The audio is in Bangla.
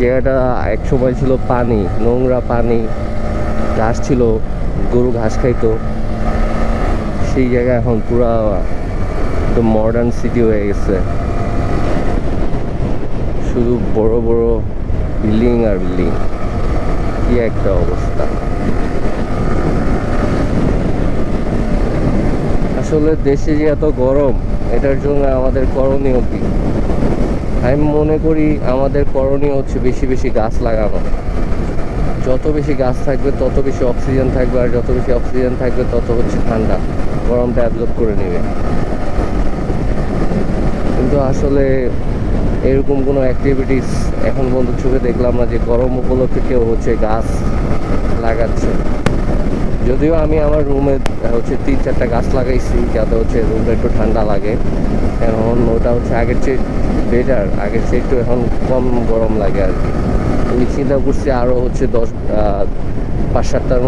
জায়গাটা এক সময় ছিল পানি, নোংরা পানি, ঘাস ছিল, গরু ঘাস খাইতো। সেই জায়গা এখন পুরা একদম মডার্ন সিটি হয়ে গেছে, শুধু বড় বড় বিল্ডিং আর বিল্ডিং। কি একটা অবস্থা! আসলে দেশে যে এত গরম, এটার জন্য আমাদের করণীয় কি? আমি মনে করি আমাদের করণীয় হচ্ছে বেশি বেশি গাছ লাগানো। যত বেশি গাছ থাকবে তত বেশি অক্সিজেন থাকবে, আর যত বেশি অক্সিজেন থাকবে তত হচ্ছে ঠান্ডা, গরমটা অ্যাবজর্ব করে নেবে। কিন্তু আসলে এরকম কোনো অ্যাক্টিভিটিস এখন পর্যন্ত চোখে দেখলাম না যে গরম উপলক্ষে কেউ হচ্ছে গাছ লাগাচ্ছে। যদিও আমি আমার রুমে হচ্ছে 3-4টা গাছ লাগাইছি, যাতে হচ্ছে রুমটা একটু ঠান্ডা লাগে। এখন ওটা হচ্ছে আগের চেয়ে বেটার, আগের চেয়ে একটু এখন কম গরম লাগে আর কি। আমি চিন্তা করছি আরও হচ্ছে 5-7টার